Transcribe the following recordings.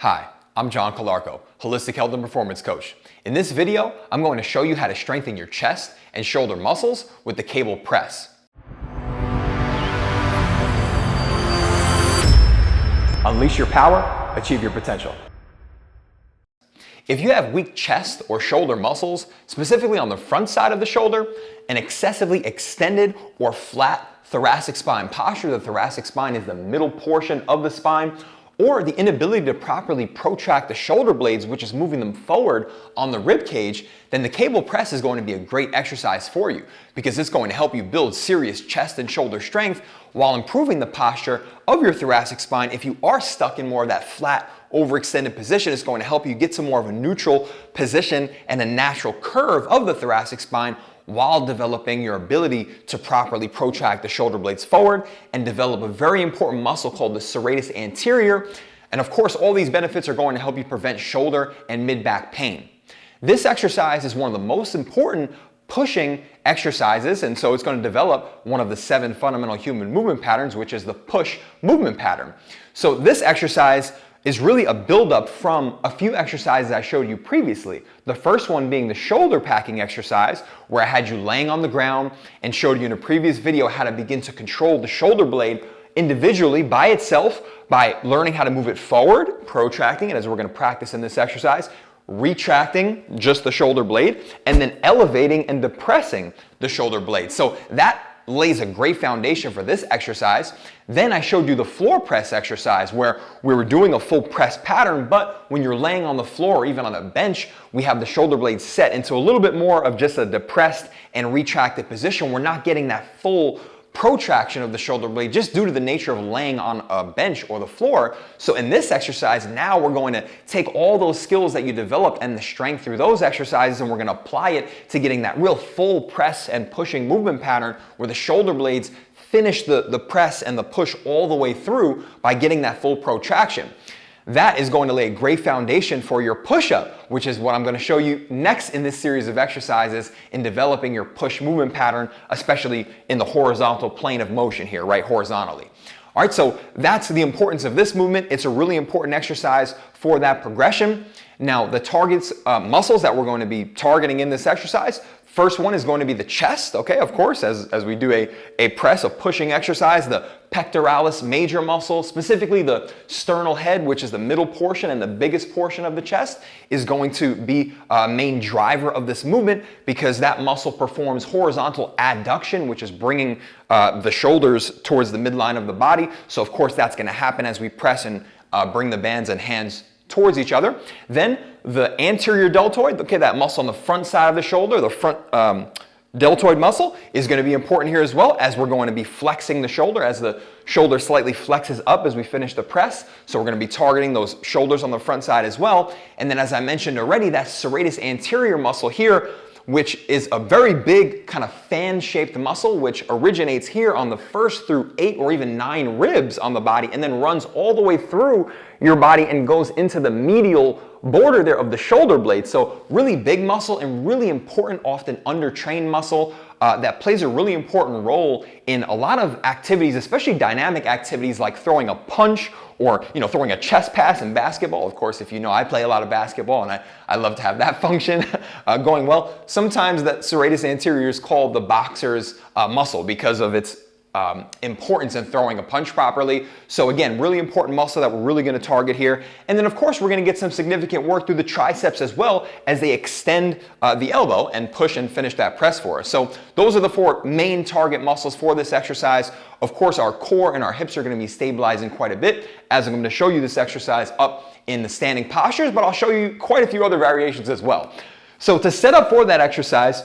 Hi, I'm John Calarco, Holistic Health and Performance Coach. In this video, I'm going to show you how to strengthen your chest and shoulder muscles with the cable press. Unleash your power, achieve your potential. If you have weak chest or shoulder muscles, specifically on the front side of the shoulder, an excessively extended or flat thoracic spine posture, the thoracic spine is the middle portion of the spine, or the inability to properly protract the shoulder blades, which is moving them forward on the rib cage, then the cable press is going to be a great exercise for you because it's going to help you build serious chest and shoulder strength while improving the posture of your thoracic spine. If you are stuck in more of that flat, overextended position, it's going to help you get to more of a neutral position and a natural curve of the thoracic spine while developing your ability to properly protract the shoulder blades forward and develop a very important muscle called the serratus anterior. And of course, all these benefits are going to help you prevent shoulder and mid-back pain. This exercise is one of the most important pushing exercises, and so it's going to develop one of the 7 fundamental human movement patterns, which is the push movement pattern. So this exercise is really a buildup from a few exercises I showed you previously. The first one being the shoulder packing exercise, where I had you laying on the ground and showed you in a previous video how to begin to control the shoulder blade individually by itself by learning how to move it forward, protracting it as we're going to practice in this exercise, retracting just the shoulder blade, and then elevating and depressing the shoulder blade. So that lays a great foundation for this exercise. Then I showed you the floor press exercise where we were doing a full press pattern, but when you're laying on the floor or even on a bench, we have the shoulder blades set into a little bit more of just a depressed and retracted position. We're not getting that full protraction of the shoulder blade just due to the nature of laying on a bench or the floor. So in this exercise, now we're going to take all those skills that you developed and the strength through those exercises, and we're going to apply it to getting that real full press and pushing movement pattern where the shoulder blades finish the press and the push all the way through by getting that full protraction. That is going to lay a great foundation for your push-up, which is what I'm going to show you next in this series of exercises in developing your push movement pattern, especially in the horizontal plane of motion here, right, horizontally. All right, so that's the importance of this movement. It's a really important exercise for that progression. Now, the targets, muscles that we're going to be targeting in this exercise, first one is going to be the chest, okay, of course, as we do a press, a pushing exercise, the pectoralis major muscle, specifically the sternal head, which is the middle portion and the biggest portion of the chest, is going to be a main driver of this movement because that muscle performs horizontal adduction, which is bringing the shoulders towards the midline of the body. So of course that's going to happen as we press and bring the bands and hands towards each other. Then the anterior deltoid, okay, that muscle on the front side of the shoulder, the front deltoid muscle is going to be important here as well, as we're going to be flexing the shoulder as the shoulder slightly flexes up as we finish the press. So we're going to be targeting those shoulders on the front side as well. And then as I mentioned already, that serratus anterior muscle here, which is a very big kind of fan-shaped muscle, which originates here on the 1st through 8 or even 9 ribs on the body and then runs all the way through your body and goes into the medial border there of the shoulder blade. So really big muscle and really important, often under-trained muscle that plays a really important role in a lot of activities, especially dynamic activities like throwing a punch or throwing a chest pass in basketball. Of course, if you know, I play a lot of basketball and I love to have that function going well. Sometimes that serratus anterior is called the boxer's muscle because of its importance in throwing a punch properly. So again, really important muscle that we're really going to target here. And then of course we're going to get some significant work through the triceps as well as they extend the elbow and push and finish that press for us. So those are the 4 main target muscles for this exercise. Of course, our core and our hips are going to be stabilizing quite a bit as I'm going to show you this exercise up in the standing postures, but I'll show you quite a few other variations as well. So to set up for that exercise,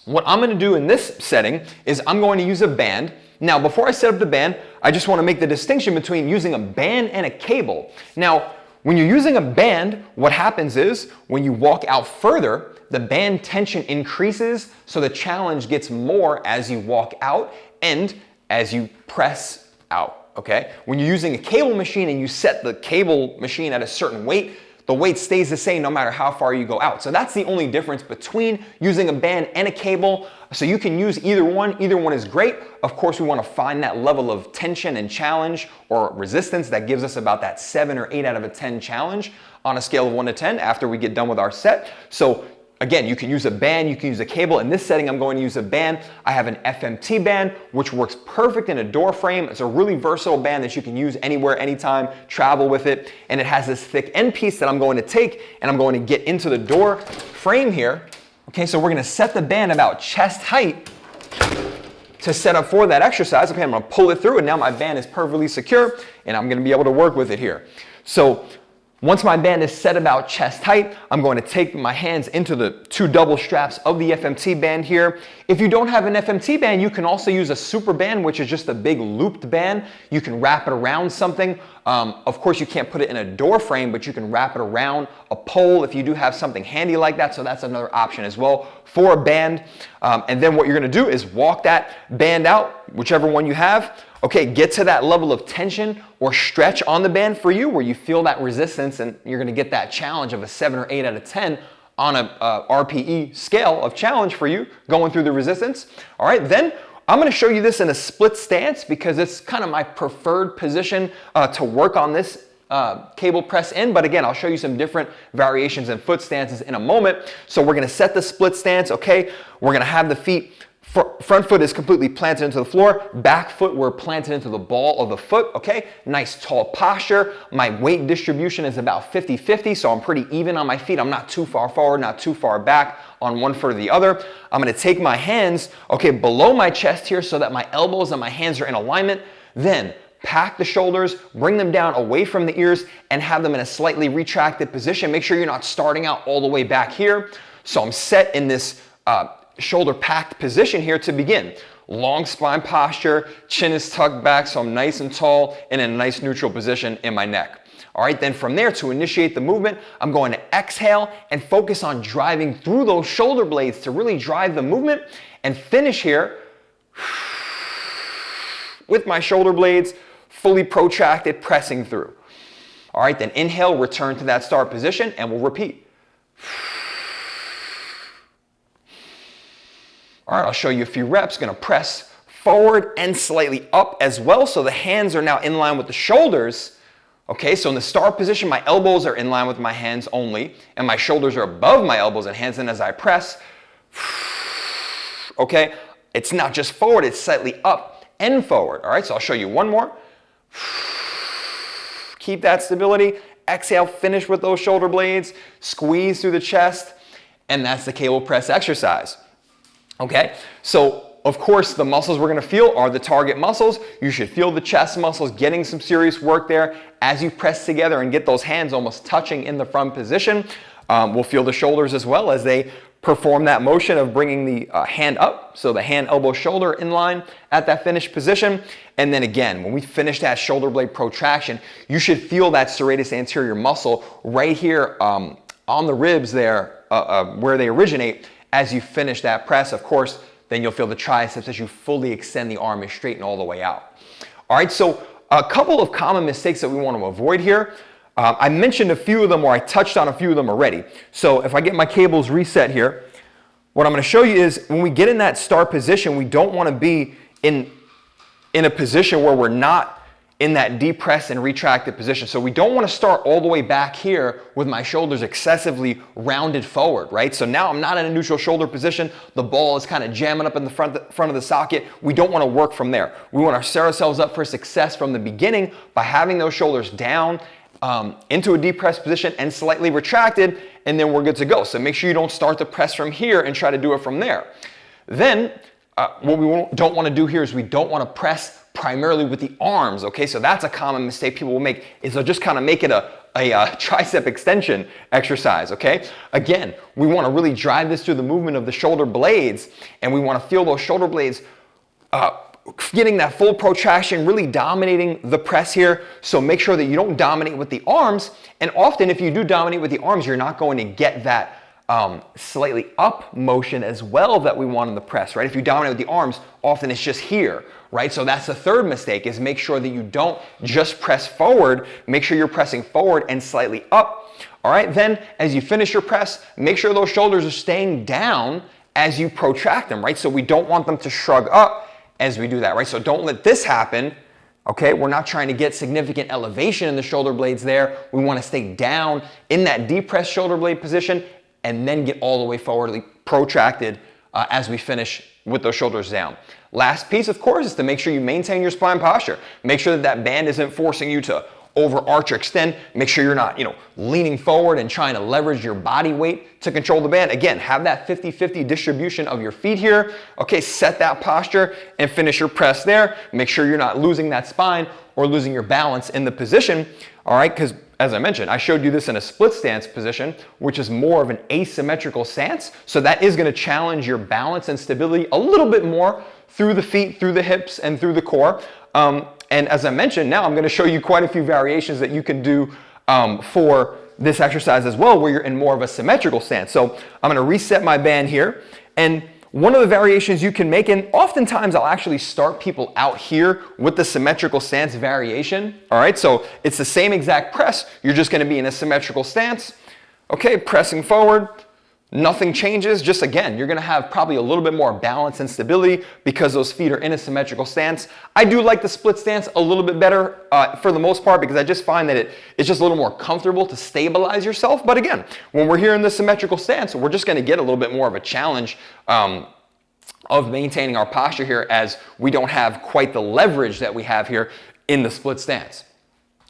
what I'm going to do in this setting is I'm going to use a band. Now, before I set up the band, I just want to make the distinction between using a band and a cable. Now, when you're using a band, what happens is when you walk out further, the band tension increases, so the challenge gets more as you walk out and as you press out, okay? When you're using a cable machine and you set the cable machine at a certain weight, the weight stays the same no matter how far you go out. So that's the only difference between using a band and a cable. So you can use either one. Either one is great. Of course, we want to find that level of tension and challenge or resistance that gives us about that 7 or 8 out of a 10 challenge on a scale of 1 to 10 after we get done with our set. So again, you can use a band, you can use a cable. In this setting, I'm going to use a band. I have an FMT band, which works perfect in a door frame. It's a really versatile band that you can use anywhere, anytime, travel with it. And it has this thick end piece that I'm going to take and I'm going to get into the door frame here. Okay, so we're going to set the band about chest height to set up for that exercise. Okay, I'm going to pull it through and now my band is perfectly secure and I'm going to be able to work with it here. So once my band is set about chest height, I'm going to take my hands into the 2 double straps of the FMT band here. If you don't have an FMT band, you can also use a super band, which is just a big looped band. You can wrap it around something. Of course, you can't put it in a door frame, but you can wrap it around a pole if you do have something handy like that. So that's another option as well for a band. And then what you're going to do is walk that band out, whichever one you have. Okay, get to that level of tension or stretch on the band for you where you feel that resistance and you're gonna get that challenge of a 7 or 8 out of 10 on a RPE scale of challenge for you going through the resistance. All right, then I'm gonna show you this in a split stance because it's kind of my preferred position to work on this cable press in, but again, I'll show you some different variations and foot stances in a moment. So we're gonna set the split stance, okay? We're gonna have the feet front foot is completely planted into the floor. Back foot, we're planted into the ball of the foot, okay? Nice tall posture. My weight distribution is about 50-50, so I'm pretty even on my feet. I'm not too far forward, not too far back on one foot or the other. I'm gonna take my hands, okay, below my chest here so that my elbows and my hands are in alignment. Then pack the shoulders, bring them down away from the ears and have them in a slightly retracted position. Make sure you're not starting out all the way back here. So I'm set in this shoulder packed position here to begin. Long spine posture, chin is tucked back so I'm nice and tall and in a nice neutral position in my neck. All right, then from there to initiate the movement, I'm going to exhale and focus on driving through those shoulder blades to really drive the movement and finish here with my shoulder blades fully protracted, pressing through. All right, then inhale, return to that start position and we'll repeat. All right, I'll show you a few reps. Gonna press forward and slightly up as well. So the hands are now in line with the shoulders. Okay, so in the start position, my elbows are in line with my hands only, and my shoulders are above my elbows and hands. And as I press, okay, it's not just forward, it's slightly up and forward. All right, so I'll show you one more. Keep that stability. Exhale, finish with those shoulder blades, squeeze through the chest, and that's the cable press exercise. Okay, so of course the muscles we're gonna feel are the target muscles. You should feel the chest muscles getting some serious work there as you press together and get those hands almost touching in the front position. We'll feel the shoulders as well as they perform that motion of bringing the hand up. So the hand, elbow, shoulder in line at that finished position. And then again, when we finish that shoulder blade protraction, you should feel that serratus anterior muscle right here on the ribs there where they originate. As you finish that press, of course, then you'll feel the triceps as you fully extend the arm and straighten all the way out. All right, so a couple of common mistakes that we want to avoid here. I mentioned a few of them, or I touched on a few of them already. So if I get my cables reset here, what I'm going to show you is when we get in that start position, we don't want to be in a position where we're not in that deep press and retracted position. So we don't want to start all the way back here with my shoulders excessively rounded forward, right? So now I'm not in a neutral shoulder position. The ball is kind of jamming up in the front of the socket. We don't want to work from there. We want to set ourselves up for success from the beginning by having those shoulders down into a deep press position and slightly retracted, and then we're good to go. So make sure you don't start the press from here and try to do it from there. Then what we don't want to do here is we don't want to press primarily with the arms, okay? So that's a common mistake people will make, is they'll just kind of make it a tricep extension exercise, okay? Again, we want to really drive this through the movement of the shoulder blades, and we want to feel those shoulder blades getting that full protraction, really dominating the press here. So make sure that you don't dominate with the arms, and often if you do dominate with the arms, you're not going to get that slightly up motion as well that we want in the press, right? If you dominate with the arms, often it's just here, right? So that's the third mistake, is make sure that you don't just press forward, make sure you're pressing forward and slightly up. All right, then as you finish your press, make sure those shoulders are staying down as you protract them, right? So we don't want them to shrug up as we do that, right? So don't let this happen. Okay, we're not trying to get significant elevation in the shoulder blades there. We want to stay down in that depressed shoulder blade position and then get all the way forwardly protracted as we finish with those shoulders down. Last piece, of course, is to make sure you maintain your spine posture. Make sure that that band isn't forcing you to overarch or extend. Make sure you're not, leaning forward and trying to leverage your body weight to control the band. Again, have that 50-50 distribution of your feet here. Okay, set that posture and finish your press there. Make sure you're not losing that spine or losing your balance in the position. All right, because as I mentioned, I showed you this in a split stance position, which is more of an asymmetrical stance. So that is going to challenge your balance and stability a little bit more through the feet, through the hips, and through the core. And as I mentioned, now I'm going to show you quite a few variations that you can do for this exercise as well, where you're in more of a symmetrical stance. So I'm going to reset my band here. And one of the variations you can make, and oftentimes I'll actually start people out here with the symmetrical stance variation. All right, so it's the same exact press. You're just going to be in a symmetrical stance. Okay, pressing forward. Nothing changes, just again, you're gonna have probably a little bit more balance and stability because those feet are in a symmetrical stance. I do like the split stance a little bit better for the most part, because I just find that it's just a little more comfortable to stabilize yourself. But again, when we're here in the symmetrical stance, we're just gonna get a little bit more of a challenge of maintaining our posture here, as we don't have quite the leverage that we have here in the split stance.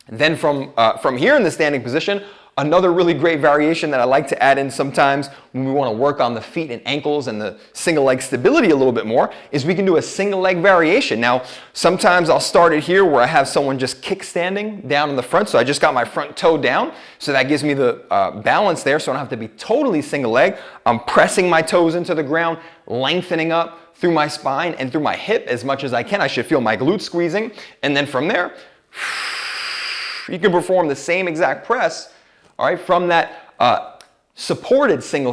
And then from here in the standing position, another really great variation that I like to add in sometimes when we want to work on the feet and ankles and the single leg stability a little bit more is we can do a single leg variation. Now, sometimes I'll start it here where I have someone just kickstanding down in the front. So I just got my front toe down. So that gives me the balance there. So I don't have to be totally single leg. I'm pressing my toes into the ground, lengthening up through my spine and through my hip as much as I can. I should feel my glutes squeezing. And then from there, you can perform the same exact press, all right, from that supported single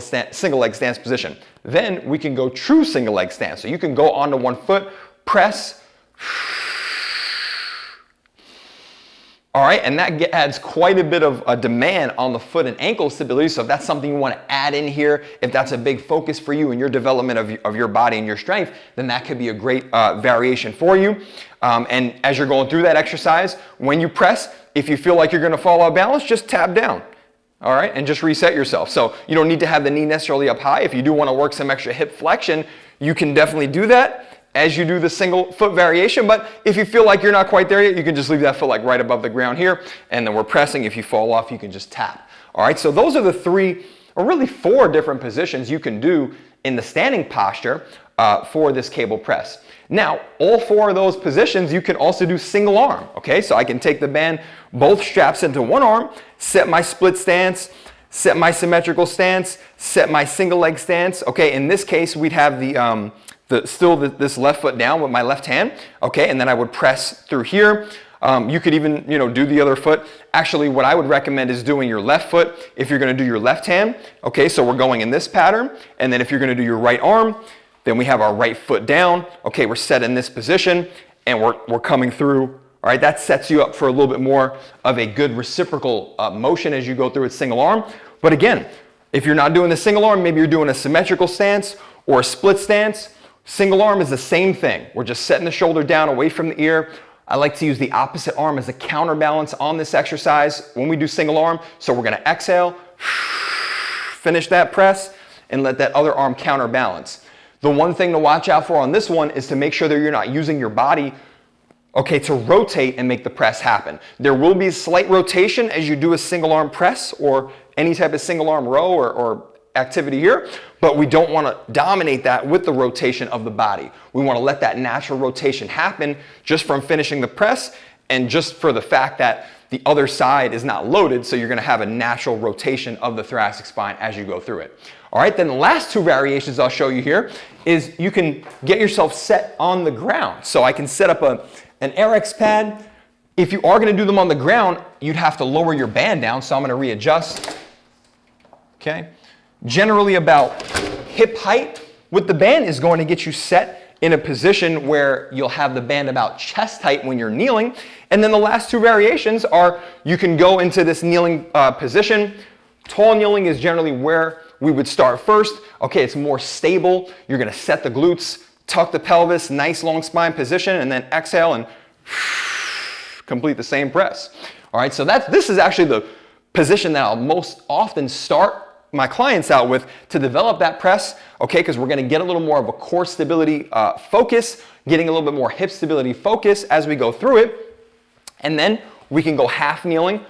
leg stance position. Then we can go true single leg stance. So you can go onto one foot, press, all right, and that adds quite a bit of a demand on the foot and ankle stability. So if that's something you want to add in here, if that's a big focus for you in your development of your body and your strength, then that could be a great variation for you. And as you're going through that exercise, when you press, if you feel like you're going to fall out of balance, just tap down. All right, and just reset yourself. So you don't need to have the knee necessarily up high. If you do want to work some extra hip flexion, you can definitely do that as you do the single foot variation. But if you feel like you're not quite there yet, you can just leave that foot like right above the ground here. And then we're pressing. If you fall off, you can just tap. All right, so those are the 3, or really 4 different positions you can do in the standing posture for this cable press. Now, all 4 of those positions, you can also do single arm, okay? So I can take the band, both straps into one arm, set my split stance, set my symmetrical stance, set my single leg stance. Okay, in this case, we'd have this left foot down with my left hand, okay? And then I would press through here. You could even, do the other foot. Actually, what I would recommend is doing your left foot if you're gonna do your left hand. Okay, so we're going in this pattern. And then if you're gonna do your right arm, then we have our right foot down. Okay, we're set in this position and we're coming through. All right, that sets you up for a little bit more of a good reciprocal motion as you go through it single arm. But again, if you're not doing the single arm, maybe you're doing a symmetrical stance or a split stance. Single arm is the same thing. We're just setting the shoulder down away from the ear. I like to use the opposite arm as a counterbalance on this exercise when we do single arm. So we're gonna exhale, finish that press, and let that other arm counterbalance. The one thing to watch out for on this one is to make sure that you're not using your body, okay, to rotate and make the press happen. There will be slight rotation as you do a single arm press or any type of single arm row or activity here, but we don't want to dominate that with the rotation of the body. We want to let that natural rotation happen just from finishing the press and just for the fact that the other side is not loaded, so you're going to have a natural rotation of the thoracic spine as you go through it. All right, then the last 2 variations I'll show you here is you can get yourself set on the ground. So I can set up an RX pad. If you are going to do them on the ground, you'd have to lower your band down, so I'm going to readjust. Okay, generally about hip height with the band is going to get you set in a position where you'll have the band about chest height when you're kneeling. And then the last two variations are you can go into this kneeling position. Tall kneeling is generally where we would start first. Okay, it's more stable. You're going to set the glutes, tuck the pelvis, nice long spine position, and then exhale and complete the same press. All right, so this is actually the position that I'll most often start my clients out with to develop that press, okay, because we're going to get a little more of a core stability focus, getting a little bit more hip stability focus as we go through it. And then we can go half kneeling.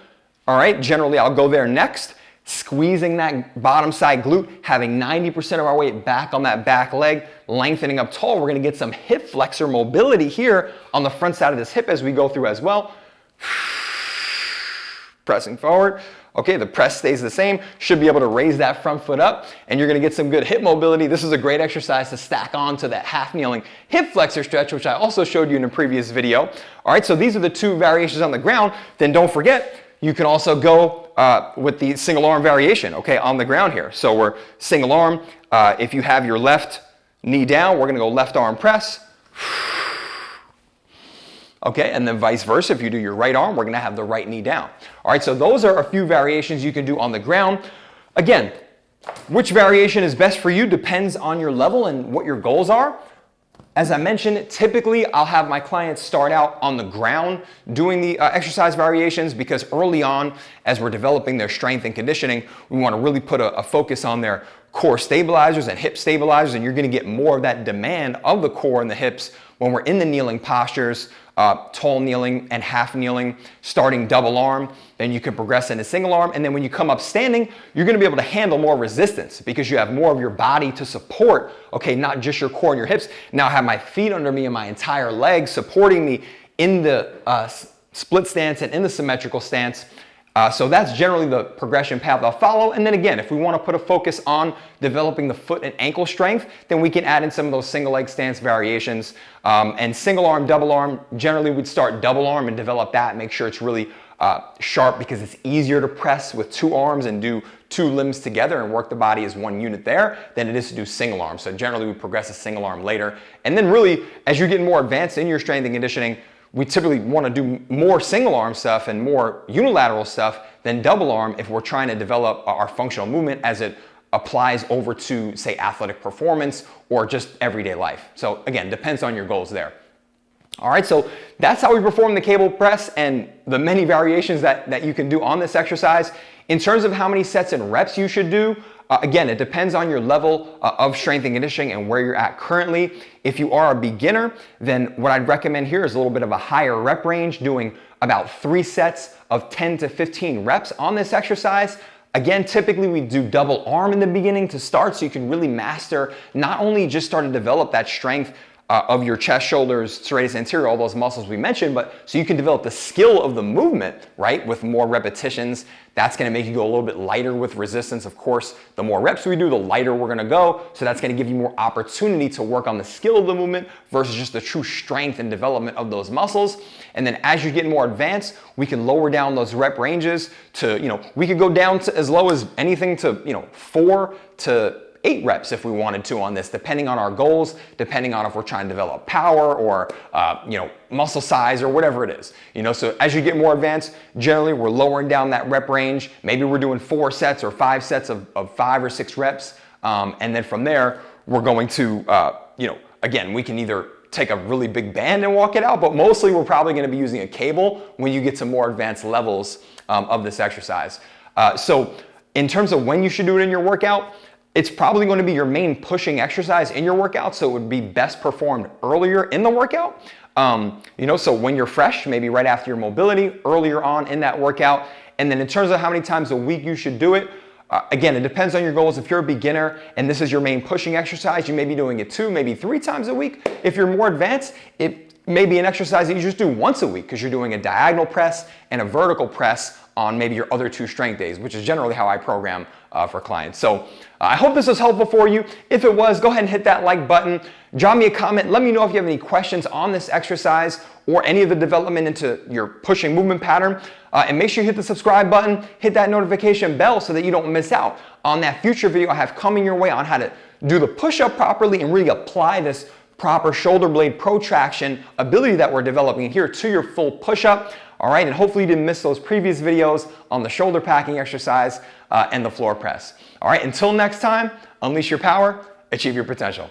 All right, generally I'll go there next, squeezing that bottom side glute, having 90% of our weight back on that back leg, lengthening up tall. We're going to get some hip flexor mobility here on the front side of this hip as we go through as well. Pressing forward. Okay, the press stays the same. Should be able to raise that front foot up, and you're going to get some good hip mobility. This is a great exercise to stack on to that half kneeling hip flexor stretch, which I also showed you in a previous video. All right, so these are the two variations on the ground. Then don't forget, you can also go with the single arm variation, okay, on the ground here. So we're single arm. If you have your left knee down, we're going to go left arm press. Okay, and then vice versa, if you do your right arm, we're gonna have the right knee down. All right, so those are a few variations you can do on the ground. Again, which variation is best for you depends on your level and what your goals are. As I mentioned, typically I'll have my clients start out on the ground doing the exercise variations because early on, as we're developing their strength and conditioning, we wanna really put a focus on their core stabilizers and hip stabilizers, and you're gonna get more of that demand of the core and the hips when we're in the kneeling postures, tall kneeling and half kneeling, starting double arm, then you can progress into single arm, and then when you come up standing, you're gonna be able to handle more resistance because you have more of your body to support, okay, not just your core and your hips. Now I have my feet under me and my entire leg supporting me in the split stance and in the symmetrical stance. So that's generally the progression path I'll follow. And then again, if we want to put a focus on developing the foot and ankle strength, then we can add in some of those single leg stance variations. And single arm, double arm, generally we'd start double arm and develop that, make sure it's really sharp because it's easier to press with two arms and do two limbs together and work the body as one unit there than it is to do single arm. So generally we progress a single arm later. And then really, as you're getting more advanced in your strength and conditioning, we typically want to do more single arm stuff and more unilateral stuff than double arm if we're trying to develop our functional movement as it applies over to, say, athletic performance or just everyday life. So again, depends on your goals there. All right, so that's how we perform the cable press and the many variations that you can do on this exercise. In terms of how many sets and reps you should do, again, it depends on your level of strength and conditioning and where you're at currently. If you are a beginner, then what I'd recommend here is a little bit of a higher rep range, doing about 3 sets of 10 to 15 reps on this exercise. Again, typically we do double arm in the beginning to start so you can really master, not only just start to develop that strength of your chest, shoulders, serratus anterior, all those muscles we mentioned, but so you can develop the skill of the movement, right, with more repetitions. That's gonna make you go a little bit lighter with resistance. Of course, the more reps we do, the lighter we're gonna go. So that's gonna give you more opportunity to work on the skill of the movement versus just the true strength and development of those muscles. And then as you get more advanced, we can lower down those rep ranges to, we could go down to as low as anything to, 4 to 8 reps if we wanted to on this, depending on our goals, depending on if we're trying to develop power or muscle size or whatever it is. So as you get more advanced, generally we're lowering down that rep range. Maybe we're doing 4 sets or 5 sets of 5 or 6 reps. And then from there, we're going to, again, we can either take a really big band and walk it out, but mostly we're probably gonna be using a cable when you get to more advanced levels of this exercise. So in terms of when you should do it in your workout, it's probably going to be your main pushing exercise in your workout, so it would be best performed earlier in the workout. So when you're fresh, maybe right after your mobility, earlier on in that workout. And then in terms of how many times a week you should do it, again, it depends on your goals. If you're a beginner and this is your main pushing exercise, you may be doing it 2, maybe 3 times a week. If you're more advanced, it may be an exercise that you just do once a week because you're doing a diagonal press and a vertical press on maybe your other 2 strength days, which is generally how I program for clients. So I hope this was helpful for you. If it was, go ahead and hit that like button. Drop me a comment. Let me know if you have any questions on this exercise or any of the development into your pushing movement pattern. And make sure you hit the subscribe button, hit that notification bell so that you don't miss out on that future video I have coming your way on how to do the push-up properly and really apply this proper shoulder blade protraction ability that we're developing here to your full push-up. All right, and hopefully you didn't miss those previous videos on the shoulder packing exercise and the floor press. All right, until next time, unleash your power, achieve your potential.